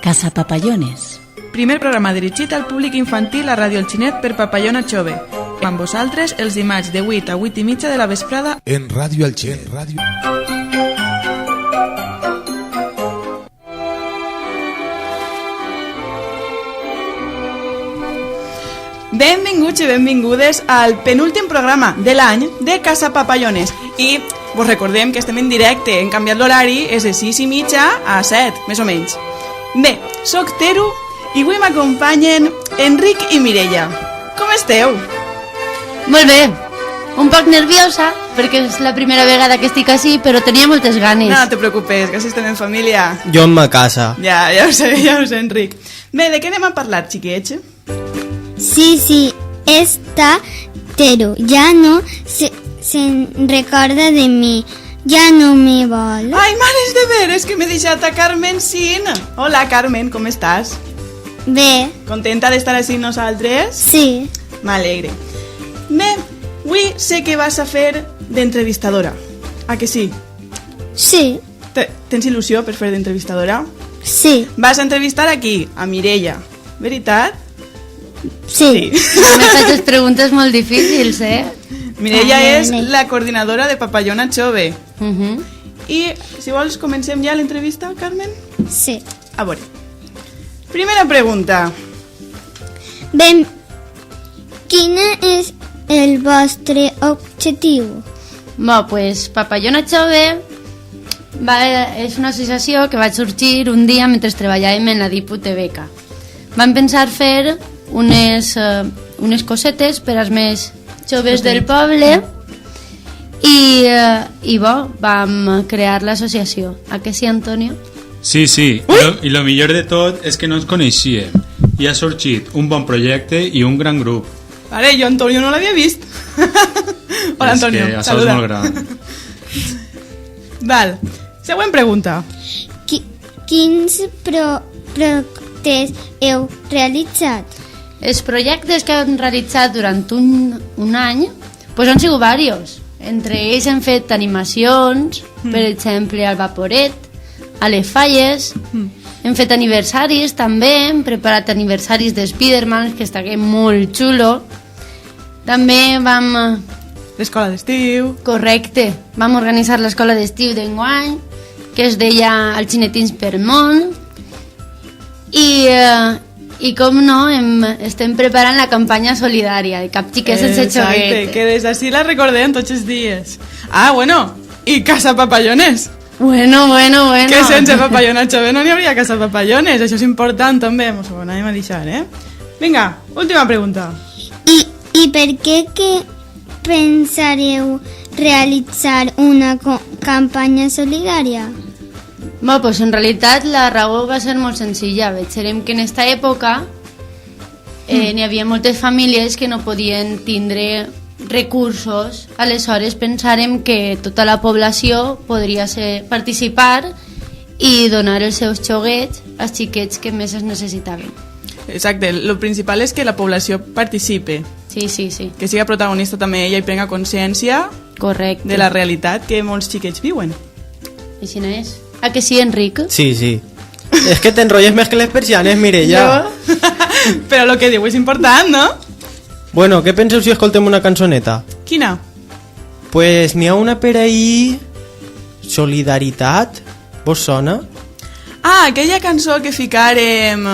Casa Papallones. Primer programa dirigit al públic infantil a Ràdio El Xinet per Papallona Chove. Amb vosaltres els dimarts de 8 a 8 i mitja de la vesprada en Ràdio El Xinet. Benvinguts i benvingudes al penúltim programa de l'any de Casa Papallones. I vos recordem que estem en directe, hem canviat l'horari, és de 6 i mitja a 7, més o menys. Bé, soc Teru i avui m'acompanyen Enric i Mireia. Com esteu? Molt bé, un poc nerviosa perquè és la primera vegada que estic així, però tenia moltes ganes. No te preocupes, que així estem en família. Jo en ma casa. Ja ho sé, Enric. Bé, de què anem a parlar, xiquets? Sí, esta Teru ya no se recorda de mí, ya no me vol. Ai, mares de veres, que m'he deixat a Carmen Sin. Hola, Carmen, com estàs? Bé. Contenta d'estar així nosaltres? Sí. M'alegre. Bé, avui sé que vas a fer d'entrevistadora. A que sí? Sí. Tens il·lusió per fer d'entrevistadora? Sí. Vas a entrevistar aquí, a Mireia. Veritat? Sí. Me faig preguntes molt difícils, Mireia és la coordinadora de Papallona Chove. I, si vols, comencem ja l'entrevista, Carmen? Sí. A veure. Primera pregunta. Ben, quin és el vostre objectiu? Pues Papallona Chove és una associació que va sorgir un dia mentre treballàvem en la Diputebeca. Vam pensar fer unes cosetes per als més joves del poble i vam crear l'associació. A que sí, Antonio? Sí, i lo millor de tot és que no ens coneixíem i ha sorgit un bon projecte i un gran grup. Vale, jo Antonio no l'havia vist. Hola, Antonio, és que això saluda. és molt gran. Val, següent pregunta. Quins projectes heu realitzat? Els projectes que hem realitzat durant un any han sigut diversos. Entre ells hem fet animacions, per exemple al Vaporet, a les Falles, hem fet aniversaris també, hem preparat aniversaris de Spiderman, que està molt xulo. També vam... L'escola d'estiu. Correcte, vam organitzar l'escola d'estiu d'enguany, que es deia Els Xinetins per Món, i com no, estem preparant la campanya solidària de Cap Xiquet sense xoguet. Exacte, que des d'ací la recordem tots els dies. Ah, bueno, i Casa Papallones. Bueno. Que sense Papallona Chove no n'hi hauria Casa Papallones, això és important també, mos ho anem a deixar, Vinga, última pregunta. I per què pensareu realitzar una campanya solidària? Pues en realitat la raó va ser molt senzilla. Veurem que en aquesta època n'hi havia moltes famílies que no podien tindre recursos. Aleshores pensàrem que tota la població podria participar i donar els seus xoguets als xiquets que més es necessitaven. Exacte, el principal és que la població participe. Sí. Que siga protagonista també ella i prenga consciència. Correcte. De la realitat que molts xiquets viuen. Així no és. A que sí, Enric? Sí. És que t'enrotlles més que les persianes, Mireia. Però el que diu és important, no? Bueno, què penseu si escoltem una cançoneta? Quina? Pues n'hi ha una per ahí... Solidaritat? Vos sona? Ah, aquella cançó que ficarem...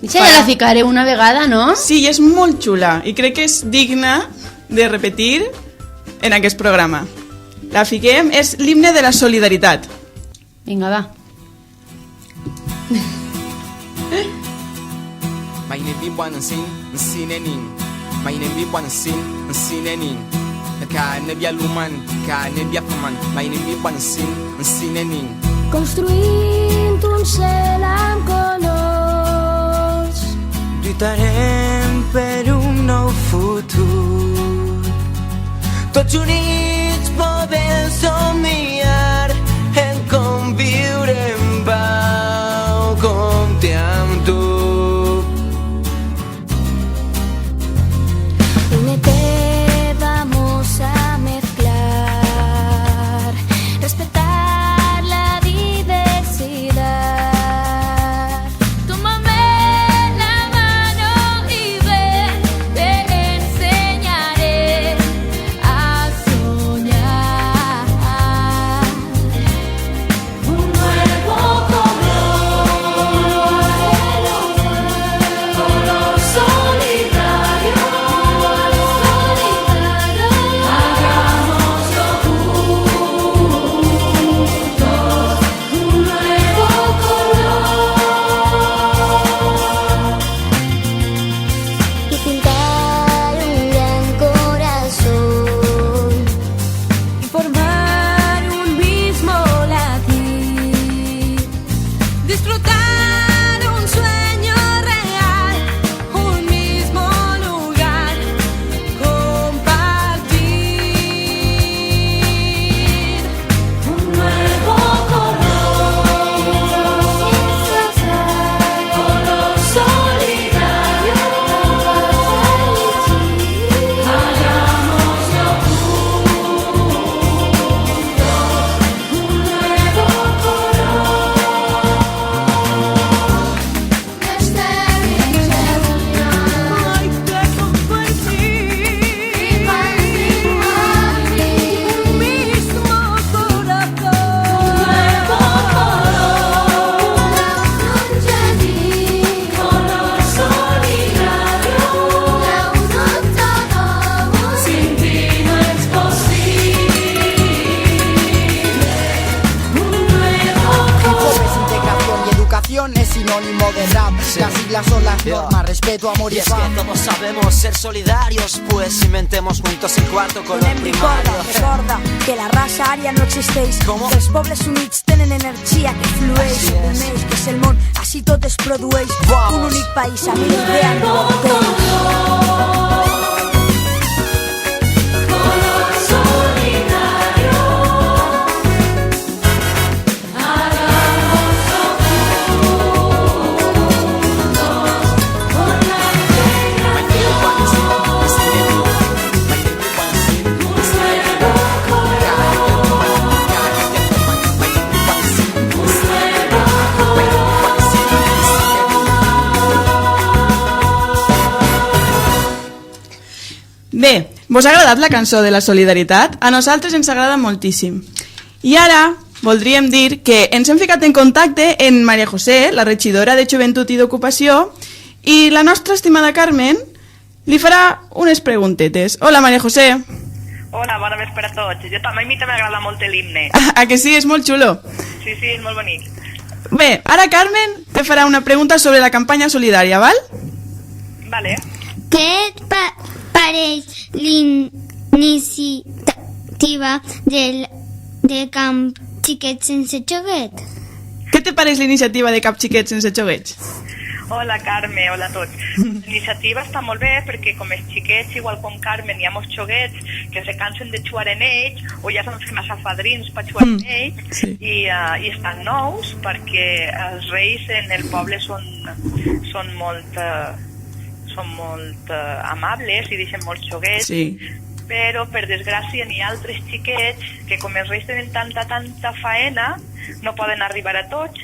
Ja la ficaré una vegada, no? Sí, és molt xula i crec que és digna de repetir en aquest programa. La fiquem, és l'himne de la solidaritat. Vinga, va. Construint un cel amb colors, lluitarem per un nou futur. Tots units podem somiar en conviure en pau, compte amb tu. Únete, vamos a mezclar, respetar la diversidad. Toma reglas son las normas, respeto, amor y es que todos sabemos ser solidarios, pues inventemos juntos el cuarto color primario. Recorda que la raça ària no existeix. Com? Els pobles units tenen energia que flueix. Uneix que és el món, així tot es produeix. Vamos. Un únic país, a mi idea no ho Bé, vos ha agradat la cançó de la solidaritat? A nosaltres ens agrada moltíssim. I ara voldríem dir que ens hem ficat en contacte amb Maria José, la regidora de Joventut i d'Ocupació, i la nostra estimada Carmen li farà unes preguntetes. Hola, Maria José. Hola, bona vespre a tots. A mi també m'agrada molt l'himne. A que sí? És molt xulo. Sí, sí, és molt bonic. Bé, ara Carmen te farà una pregunta sobre la campanya solidària, val? Vale. Què et pareix l'iniciativa de Camp Xiquets sense Xoguet? Què te pareix l'iniciativa de Cap Xiquet sense Xoguets? Hola, Carme, hola a tots. L'iniciativa està molt bé perquè com els xiquets, igual com Carmen, hi ha molts xoguets que se cansen de jugar en ells o ja s'han fet massa fadrins per jugar en ells sí. i estan nous perquè els reis en el poble són molt amables i deixen molts xoguets. Sí. Però per desgràcia n'hi ha altres xiquets que com els reis tenen tanta faena no poden arribar a tots.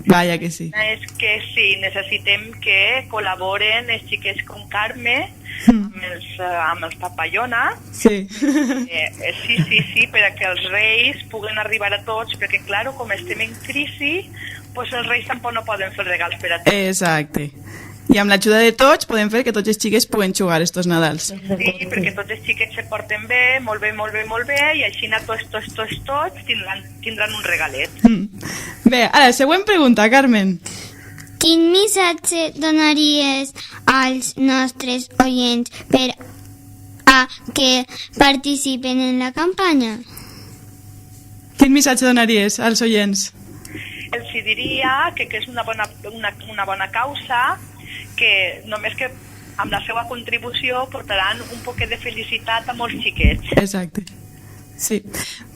Vaya que sí. És que sí, necessitem que col·laboren els xiquets com Carme amb els Papallona. Sí. Sí, perquè els reis puguen arribar a tots, perquè, clar, com estem en crisi, doncs els reis tampoc no poden fer regals per a tots. Exacte. I amb l'ajuda de tots podem fer que tots els xiquets puguen jugar estos Nadals. Sí, perquè tots els xiquets se porten bé, molt bé, i així tots tindran un regalet. Bé, ara, següent pregunta, Carmen. Quin missatge donaries als nostres oients per a que participen en la campanya? Quin missatge donaries als oients? Els diria que és una bona causa, que només que amb la seva contribució portaran un poquet de felicitat a molts xiquets. Exacte. Sí.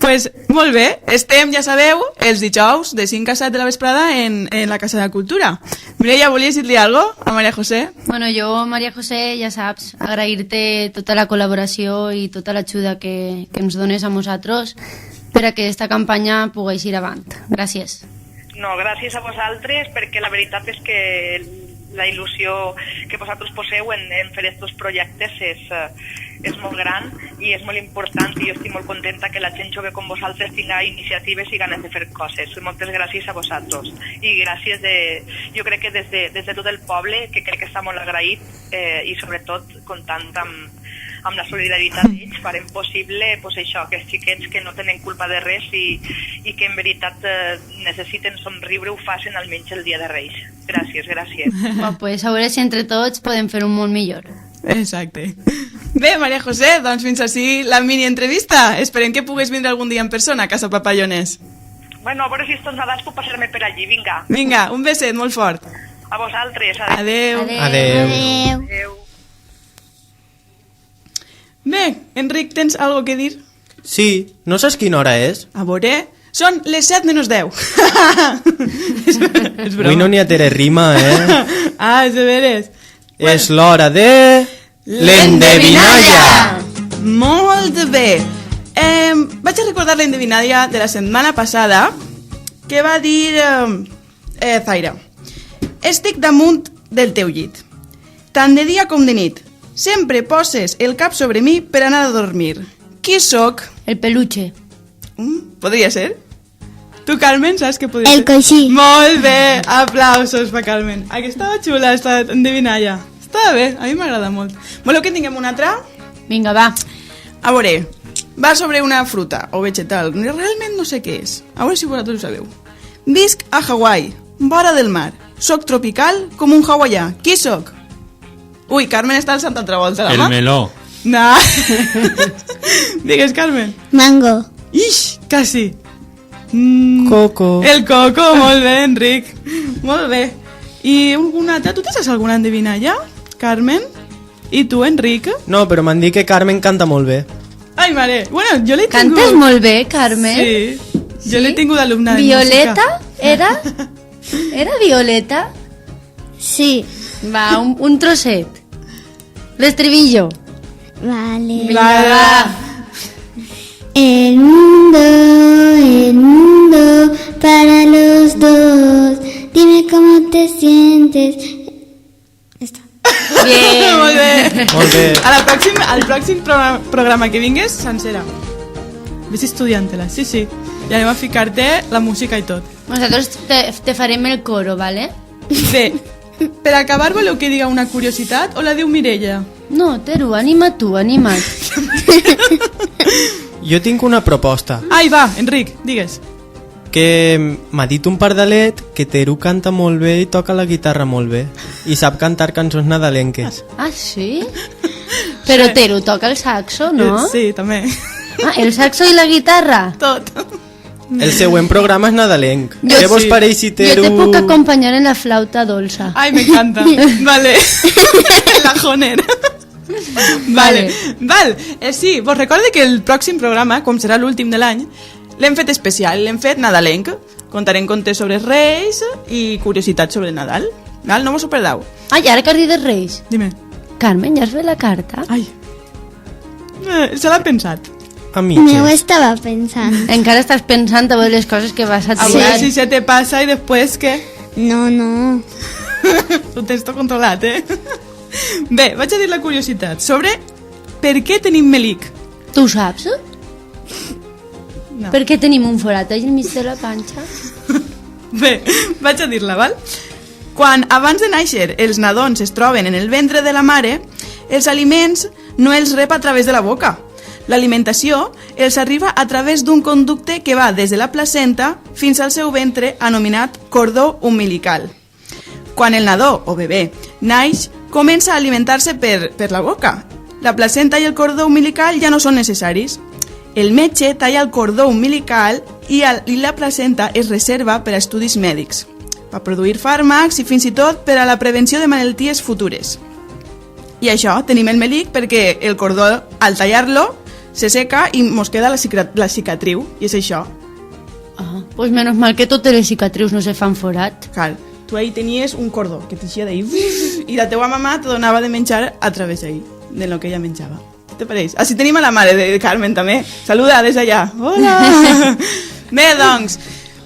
Pues molt bé, estem, ja sabeu, els dijous de 5 a 7 de la vesprada en la Casa de la Cultura. Mireia, volies dir-li alguna cosa a Maria José? Bueno, jo, Maria José, ja saps, agrair-te tota la col·laboració i tota l'ajuda que ens dones a nosaltres per a que aquesta campanya pugui ir avant. Gràcies. No, gràcies a vosaltres, perquè la veritat és que la il·lusió que vosaltres poseu en fer aquests projectes és molt gran i és molt important, i jo estic molt contenta que la gent jove com vosaltres tinga iniciatives i ganes de fer coses. Moltes gràcies a vosaltres i gràcies jo crec que des de tot el poble, que crec que està molt agraït i sobretot comptant amb la solidaritat d'ells farem possible això, que els xiquets que no tenen culpa de res i que en veritat necessiten somriure ho facin almenys el dia de Reis. Gràcies. Pues a veure si entre tots podem fer un món millor. Exacte. Bé, Maria José, doncs fins així la mini-entrevista. Esperem que puguis vindre algun dia en persona a Casa Papallones. Bueno, a veure si estos Nadals puc passar-me per allí, vinga. Vinga, un beset molt fort. A vosaltres. Adeu. Bé, Enric, tens alguna que dir? Sí, no saps quina hora és? A veure, són les 7 menys 10. és broma. Avui no n'hi ha tere rima, Ah, és de veres. És l'hora de... l'endevinalla! Molt bé. Vaig a recordar l'endevinalla de la setmana passada que va dir Zaira. Estic damunt del teu llit, tant de dia com de nit. Sempre poses el cap sobre mi per anar a dormir. Qui sóc? El peluche. Podria ser? Tu, Carmen, saps què podria ser? El coixí. Molt bé, aplausos per Carmen. Aquí estava xula, esta endevinalla. Estava bé, a mi m'agrada molt. Voleu que tinguem una altra? Vinga, va. A veure, va sobre una fruta o vegetal. Realment no sé què és. A veure si vosaltres ho sabeu. Visc a Hawaii, vora del mar. soc tropical com un hawaià. Qui soc? Ui, Carmen està alçant altra volta la mà. El meló. No. Digues, Carmen. Mango. Ix, quasi. Coco. El coco, molt bé, Enric. Molt bé. I alguna altra? Tu te saps alguna endevinalla, Carmen? I tu, Enric? No, però m'han dit que Carmen canta molt bé. Ai, mare. Bueno, jo l'he tingut... Cantes molt bé, Carmen. Sí. Jo l'he tingut d'alumna de Violeta, música. era? Era Violeta? Sí. Va, un trosset. L'estribillo. Vale. Va. El mundo para los dos. Dime cómo te sientes. Està. Bien. Molt bé. Molt bé. Al pròxim programa que vingues, sencera. Ves estudiant-la, sí, sí. I anem a ficar-te la música i tot. Nosaltres te farem el coro, ¿vale? Bé, per acabar voleu que diga una curiositat o la diu Mireia? No, Teru, anima't tu, anima't. Jo tinc una proposta. Ai, va, Enric, digues. Que m'ha dit un pardalet que Teru canta molt bé i toca la guitarra molt bé. I sap cantar cançons nadalenques. Ah, sí? Però Teru toca el saxo, no? Sí, també. Ah, el saxo i la guitarra? Tot. El següent programa és nadalenc. Jo Què vos sí. pareix si Teru... Jo te puc acompanyar en la flauta dolça. Ai, m'encanta. Vale. La joner. Vale. Val. Sí, vos recorde que el pròxim programa, com serà l'últim de l'any, l'hem fet especial, l'hem fet nadalenc. Contarem contes sobre Reis i curiositats sobre Nadal. Val? No vos ho perdeu. Ai, ara que has dit dels Reis. Dime. Carmen, ja has fet la carta? Ai. Se l'ha pensat. A Me mitges. ho estava pensant. Encara estàs pensant a veure les coses que vas a A triar. veure si se te passa i després què? No, no. Ho tens tot controlat, eh? Bé, vaig a dir la curiositat sobre per què tenim melic. Tu ho saps? No. Per què tenim un forat al mig de la panxa? Bé, vaig a dir-la, val? Quan abans de néixer els nadons es troben en el ventre de la mare, els aliments no els rep a través de la boca. L'alimentació els arriba a través d'un conducte que va des de la placenta fins al seu ventre anomenat cordó umbilical. Quan el nadó o bebè naix, comença a alimentar-se per la boca. La placenta i el cordó umbilical ja no són necessaris. El metge talla el cordó umbilical i la placenta es reserva per a estudis mèdics, per produir fàrmacs i fins i tot per a la prevenció de malalties futures. I això, tenim el melic perquè el cordó, al tallar-lo, se seca i mos queda la cicatriu, i és això. Ah, pues menos mal que totes les cicatrius no se fan forat. Cal, tu ahí tenies un cordó que t'eixia d'ahí i la teua mamà te donava de menjar a través d'ahí, de lo que ella menjava. Què te pareix? Així tenim a la mare de Carmen també. Saluda des d'allà. Hola! Bé, doncs,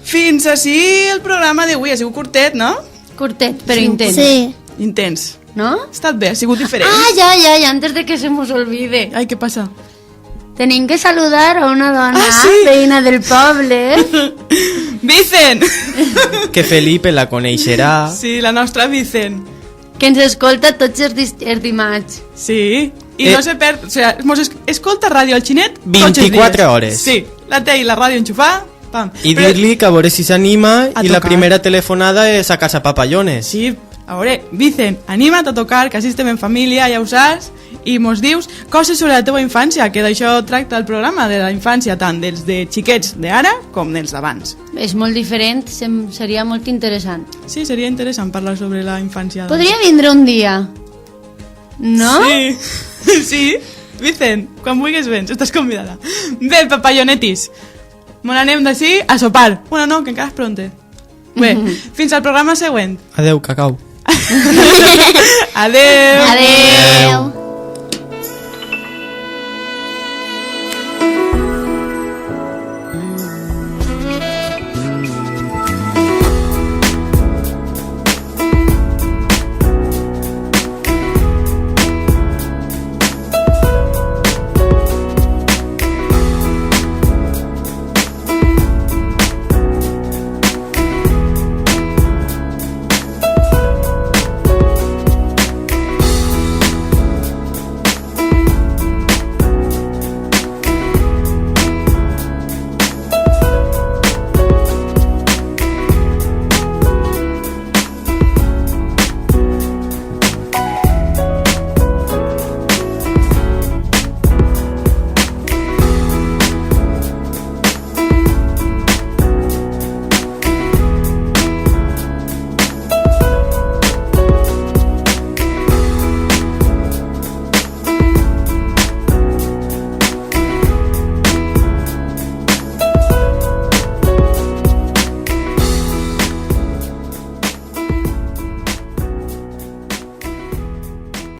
fins així el programa d'avui. Ha sigut curtet, no? Curtet, però intens. Sí. Intens. ¿No? Ha estat bé, ha sigut diferent. Ah, ya, antes de que se nos olvide. Ai, què passa? Tenim que saludar a una dona Ah, sí? veïna del poble. Vicent! Que Felipe la coneixerà. Sí, la nostra Vicent. Que ens escolta tots els dimarts. Sí, i no se perd... O sigui, mos escolta ràdio al xinet tots els 24 dies. hores. Sí, la té i la ràdio enxufada, pam. I dir-li que a veure si s'anima A i la tocar. primera telefonada és a Casa Papallones. Sí, a veure, Vicent, anima't a tocar, que així estem en família, ja ho saps, i mos dius coses sobre la teva infància, que d'això tracta el programa, de la infància, tant dels de xiquets d'ara com dels d'abans. És molt diferent, seria molt interessant. Sí, seria interessant parlar sobre la infància. Podria vindre un dia, no? Sí, sí, Vicent, quan vulguis vens, estàs convidada. Bé, papallonetis, me n'anem d'ací a sopar. Bueno, no, que encara és pronte. Bé, fins al programa següent. Adeu, cacau. Adeu. Adeu.